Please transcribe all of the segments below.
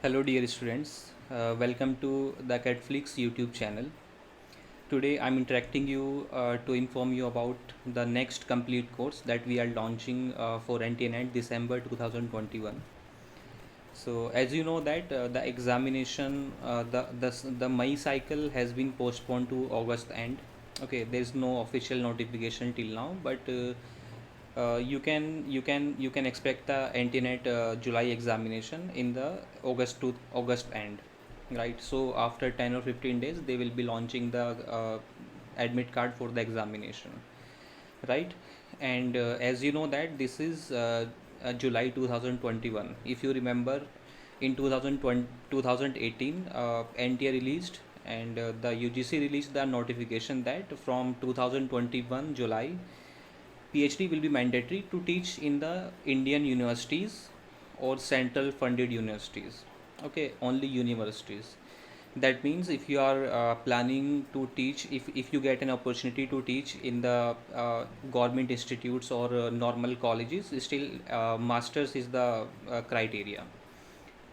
Hello, dear students. Welcome to the Catflix YouTube channel. Today, I'm interacting you to inform you about the next complete course that we are launching for NTNet December 2021. So, as you know that the examination, the May cycle has been postponed to August end. Okay, there is no official notification till now, but you can expect the NTNet July examination in the August end, right? So after 10 or 15 days, they will be launching the admit card for the examination, right? And as you know that this is July 2021. If you remember, in 2020, 2018, NTA released and the UGC released the notification that from 2021 July, PhD will be mandatory to teach in the Indian universities or central funded universities. Okay, only universities. That means if you are planning to teach, if you get an opportunity to teach in the government institutes or normal colleges, still masters is the criteria.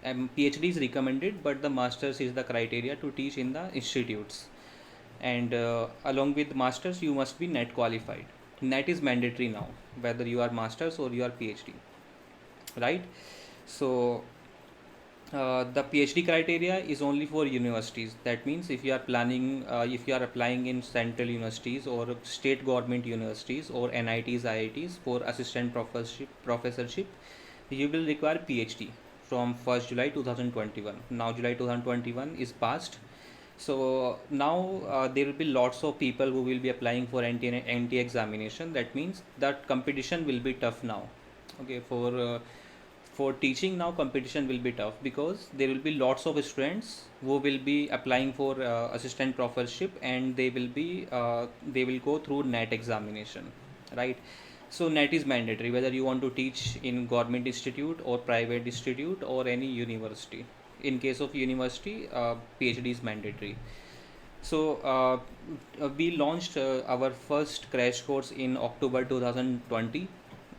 PhD is recommended, but the masters is the criteria to teach in the institutes. And along with masters, you must be net qualified. Net is mandatory now, whether you are masters or you are PhD, right? So the PhD criteria is only for universities. That means if you are planning, if you are applying in central universities or state government universities or NITs, IITs for assistant professorship, you will require PhD from 1st July 2021. Now July 2021 is past. So now there will be lots of people who will be applying for NT examination. That means that competition will be tough now. Okay, for teaching now competition will be tough because there will be lots of students who will be applying for assistant professorship, and they will go through NET examination, right? So NET is mandatory whether you want to teach in government institute or private institute or any university. In case of university, PhD is mandatory. So we launched our first crash course in October 2020,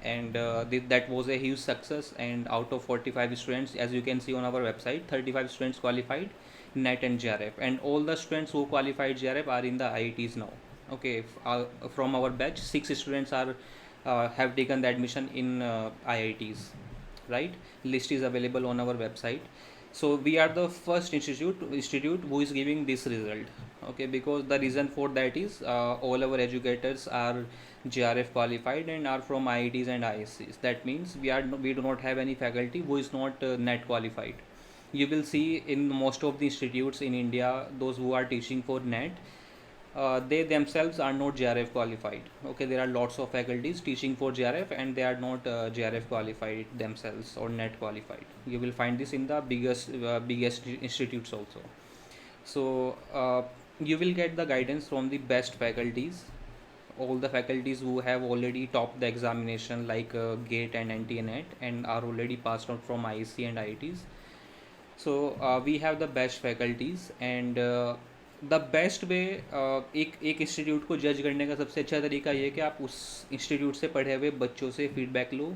and that was a huge success. And out of 45 students, as you can see on our website, 35 students qualified NET and JRF, and all the students who qualified JRF are in the IITs now. Okay, from our batch, 6 students are have taken the admission in IITs, right? List is available on our website. So we are the first institute who is giving this result. Okay, because the reason for that is all our educators are JRF qualified and are from IITs and ISCs. That means we do not have any faculty who is not NET qualified. You will see in most of the institutes in India, those who are teaching for NET, they themselves are not JRF qualified. Okay, there are lots of faculties teaching for JRF and they are not JRF qualified themselves or NET qualified. You will find this in the biggest institutes also. So you will get the guidance from the best faculties, all the faculties who have already topped the examination like GATE and NTNet and are already passed out from ISC and IITs. So we have the best faculties, and the best way एक institute को जज करने का सबसे अच्छा तरीका ये है कि आप उस इंस्टीट्यूट से पढ़े हुए बच्चों से फीडबैक लो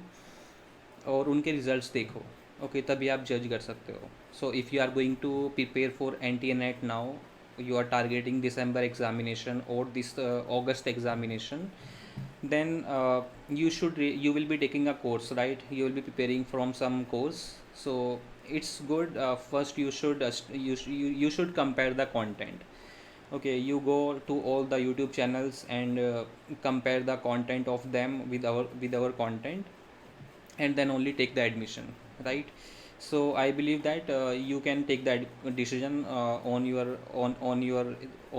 और उनके रिजल्ट्स देखो. ओके, तभी आप जज कर सकते हो. So if you are going to prepare for NTNet now, you are targeting December examination or this August examination, then you will be taking a course, right? You will be preparing from some course. So it's good. First you should compare the content. Okay, you go to all the YouTube channels and compare the content of them with our content, and then only take the admission, right? So I believe that you can take that decision on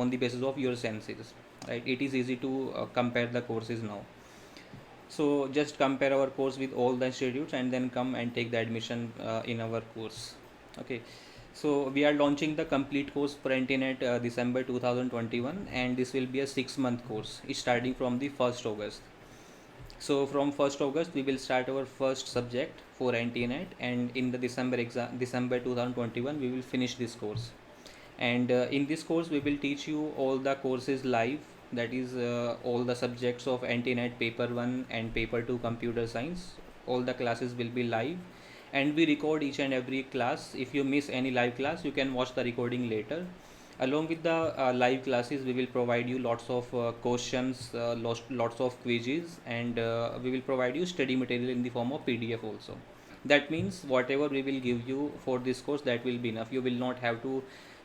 the basis of your senses, right? It is easy to compare the courses now. So just compare our course with all the institutes and then come and take the admission in our course. Okay, so we are launching the complete course for NTNet December 2021, and this will be a 6-month course starting from the 1st August. So from 1st August we will start our first subject for NTNet, and in the December 2021 we will finish this course. And in this course we will teach you all the courses live, that is all the subjects of NTNet paper 1 and paper 2 computer science. All the classes will be live, and we record each and every class. If you miss any live class, you can watch the recording later. Along with the live classes, we will provide you lots of questions, lots of quizzes, and we will provide you study material in the form of PDF also. That means whatever we will give you for this course, that will be enough. You will not have to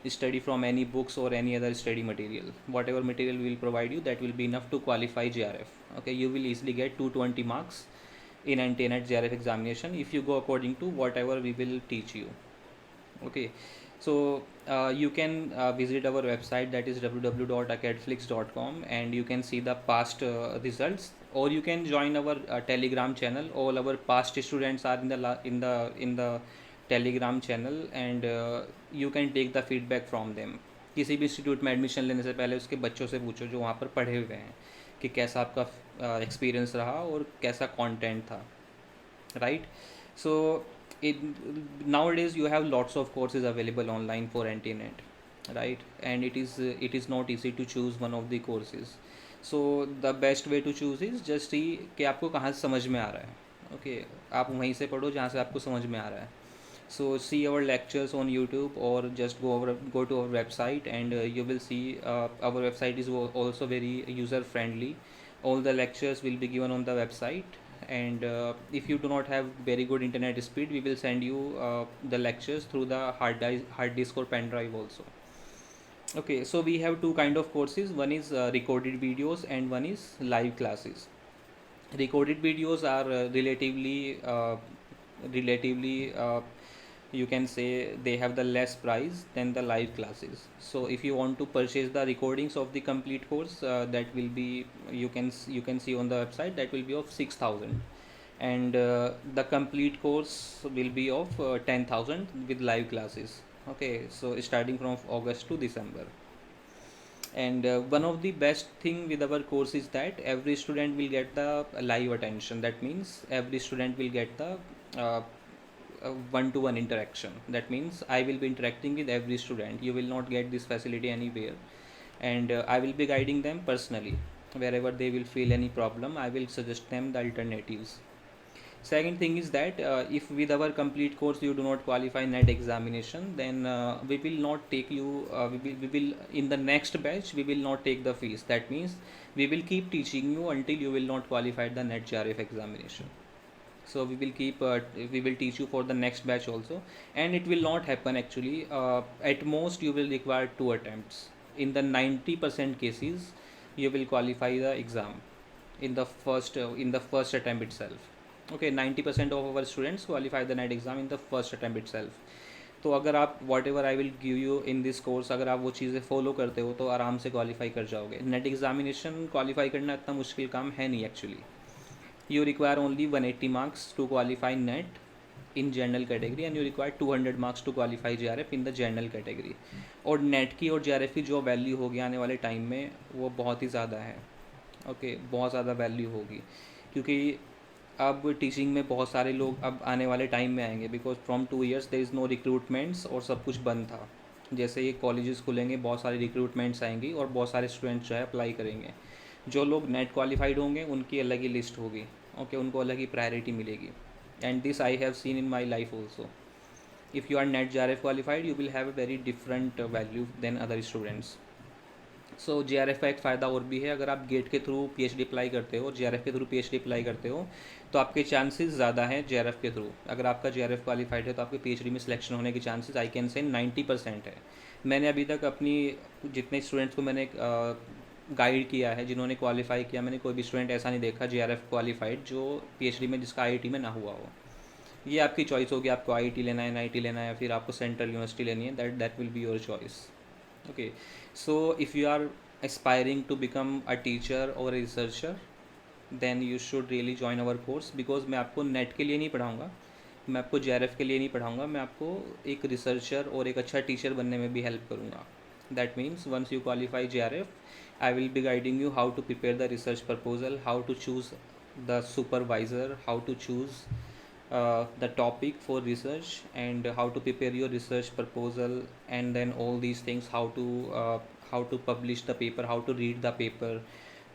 study from any books or any other study material. Whatever material we will provide you, that will be enough to qualify JRF. Okay, you will easily get 220 marks in NTNet JRF examination if you go according to whatever we will teach you. Okay, so you can visit our website, that is www.acadflix.com, and you can see the past results, or you can join our Telegram channel. All our past students are in the in the Telegram channel, and you can take the feedback from them. किसी भी institute में admission लेने से पहले उसके बच्चों से पूछो जो वहाँ पर पढ़े हुए हैं कि कैसा आपका एक्सपीरियंस रहा और कैसा कंटेंट था, right? So it nowadays you have lots of courses available online for NTNet, right? And it is not easy to choose one of the courses. So the best way to choose is just see कि आपको कहाँ से समझ में आ रहा है. Okay, आप वहीं से पढ़ो जहाँ से आपको समझ में आ रहा है. So see our lectures on YouTube, or just go to our website, and you will see our website is also very user friendly. All the lectures will be given on the website, and if you do not have very good internet speed, we will send you the lectures through the hard disk or pen drive also. Okay, so we have two kind of courses. One is recorded videos, and one is live classes. Recorded videos are relatively you can say they have the less price than the live classes. So if you want to purchase the recordings of the complete course, that will be, you can see on the website, that will be of 6,000, and the complete course will be of 10,000 with live classes. Okay, so starting from August to December. And one of the best thing with our course is that every student will get the live attention. That means every student will get the uh, one-to-one interaction. That means I will be interacting with every student. You will not get this facility anywhere, and I will be guiding them personally. Wherever they will feel any problem, I will suggest them the alternatives. Second thing is that if with our complete course you do not qualify NET examination, then we will not take you, we will in the next batch we will not take the fees. That means we will keep teaching you until you will not qualify the NET JRF examination. So we will teach you for the next batch also, and it will not happen actually. At most you will require 2 attempts. In the 90% cases, you will qualify the exam in the first attempt itself. Okay, 90% of our students qualify the NET exam in the first attempt itself. तो अगर आप what ever I will give you in this course, अगर आप वो चीज़ें follow करते हो तो आराम से क्वालिफाई कर जाओगे. नेट एग्जामिनेशन क्वालिफाई करना इतना मुश्किल काम है नहीं actually. You require only 180 marks to qualify NET in general category, and you require 200 marks to qualify JRF in the general category. और NET की और JRF की जो वैल्यू होगी आने वाले टाइम में, वो बहुत ही ज़्यादा है. ओके, बहुत ज़्यादा वैल्यू होगी, क्योंकि अब टीचिंग में बहुत सारे लोग अब आने वाले टाइम में आएंगे, because from 2 years there is no recruitments और सब कुछ बंद था. जैसे ये कॉलेजेस खुलेंगे, बहुत सारे रिक्रूटमेंट्स आएंगी और बहुत सारे स्टूडेंट्स जो है अप्लाई करेंगे. जो लोग नेट क्वालिफाइड होंगे उनकी अलग ही लिस्ट होगी. ओके, उनको अलग ही प्रायोरिटी मिलेगी. And this I have seen in my life also. If you are NET JRF qualified, you will have a very different value then other students. So JRF का एक फ़ायदा और भी है. अगर आप गेट के थ्रू PhD अप्लाई करते हो और JRF के थ्रू PhD अप्लाई करते हो, तो आपके चांसेस ज़्यादा हैं JRF के थ्रू. अगर आपका JRF क्वालिफाइड है तो आपके PhD में सिलेक्शन होने के चांसेस आई कैन से 90% है. मैंने अभी तक अपनी जितने स्टूडेंट्स को मैंने गाइड किया है, जिन्होंने क्वालिफाई किया, मैंने कोई भी स्टूडेंट ऐसा नहीं देखा JRF क्वालिफाइड जो PhD में जिसका IIT में ना हुआ हो. ये आपकी चॉइस होगी, आपको IIT लेना है, NIT लेना है, या फिर आपको सेंट्रल यूनिवर्सिटी लेनी है. That will be your choice. Okay, so if you are aspiring to become a teacher or a researcher, then you should really join our course, because मैं आपको नेट के लिए नहीं पढ़ाऊँगा, मैं आपको JRF के लिए नहीं पढ़ाऊँगा, मैं आपको एक रिसर्चर और एक अच्छा टीचर बनने में भी हेल्प करूँगा. That means once you qualify JRF, I will be guiding you how to prepare the research proposal, how to choose the supervisor, how to choose the topic for research, and how to prepare your research proposal, and then all these things, how to publish the paper, how to read the paper.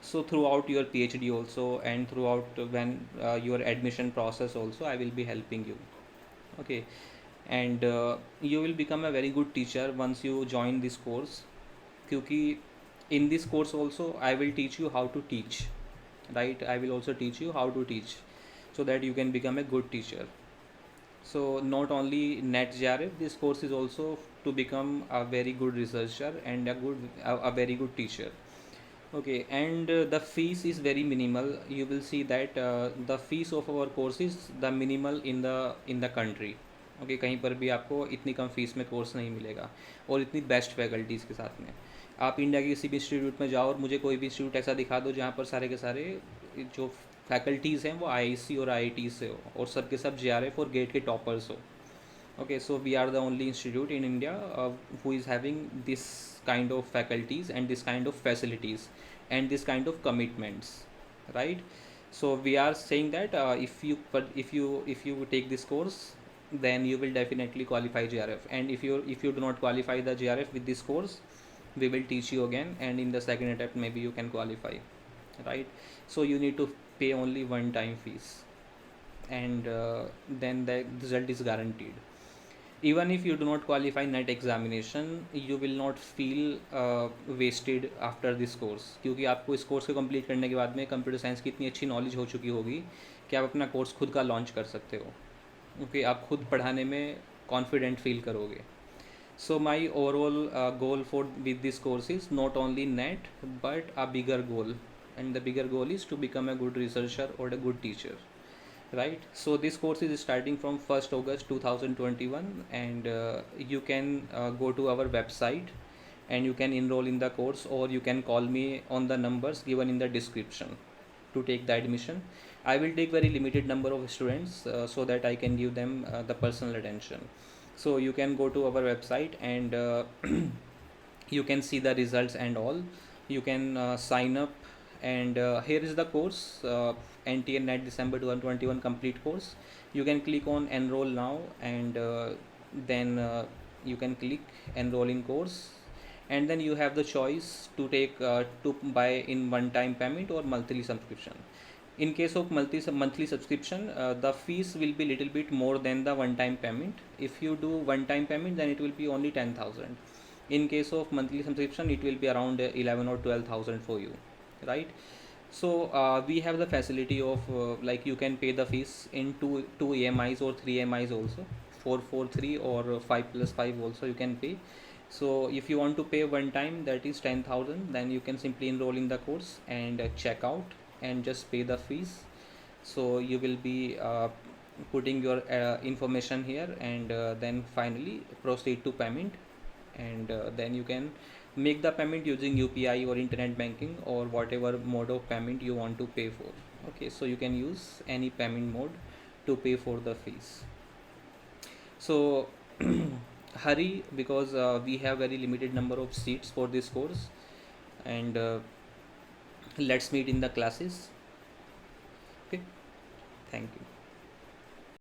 So throughout your PhD also, and throughout when your admission process also, I will be helping you. Okay, and you will become a very good teacher once you join this course, क्योंकि in this course also I will teach you how to teach, right? I will also teach you how to teach so that you can become a good teacher. So not only net JRF, this course is also to become a very good researcher and a very good teacher. Okay, and the fees is very minimal. You will see that the fees of our course is the minimal in the country. Okay, कहीं पर भी आपको इतनी कम fees में course नहीं मिलेगा और इतनी बेस्ट फैकल्टीज़ के साथ में। आप इंडिया के किसी भी इंस्टीट्यूट में जाओ और मुझे कोई भी इंस्टीट्यूट ऐसा दिखा दो जहाँ पर सारे के सारे जो फैकल्टीज़ हैं वो आईआईसी और आईआईटी से हो और सब के सब जेआरएफ और गेट के टॉपर्स हो। Okay, so we are the only institute in India who is having this kind of faculties and this kind of facilities and this kind of commitments, right? So we are saying that if you take this course, then you will definitely qualify GRF. And if you do not qualify the GRF with this course, we will teach you again, and in the second attempt maybe you can qualify, right? So you need to pay only one time fees, and then the result is guaranteed. Even if you do not qualify net examination, you will not feel wasted after this course, क्योंकि आपको इस course को complete करने के बाद में computer science की इतनी अच्छी नॉलेज हो चुकी होगी कि आप अपना कोर्स खुद का लॉन्च कर सकते हो, क्योंकि आप खुद पढ़ाने में कॉन्फिडेंट फील करोगे. So my overall goal for with this course is not only net but a bigger goal, and the bigger goal is to become a good researcher or a good teacher, right? So this course is starting from 1st August 2021, and you can go to our website and you can enroll in the course, or you can call me on the numbers given in the description to take the admission. I will take very limited number of students so that I can give them the personal attention. So you can go to our website and you can see the results and all. You can sign up, and here is the course, NTN Net December 2021 complete course. You can click on enroll now, and then you can click enroll in course, and then you have the choice to take to buy in one time payment or monthly subscription. In case of monthly subscription, the fees will be little bit more than the one time payment. If you do one time payment, then it will be only 10,000. In case of monthly subscription, it will be around 11 or 12,000 for you, right? So we have the facility of like you can pay the fees in two EMIs or three EMIs also, 443 or 5+5 also you can pay. So if you want to pay one time, that is 10,000, then you can simply enroll in the course and check out and just pay the fees. So you will be putting your information here, and then finally proceed to payment, and then you can make the payment using UPI or internet banking or whatever mode of payment you want to pay for. Okay, so you can use any payment mode to pay for the fees. So hurry, because we have very limited number of seats for this course, and let's meet in the classes. Okay, thank you.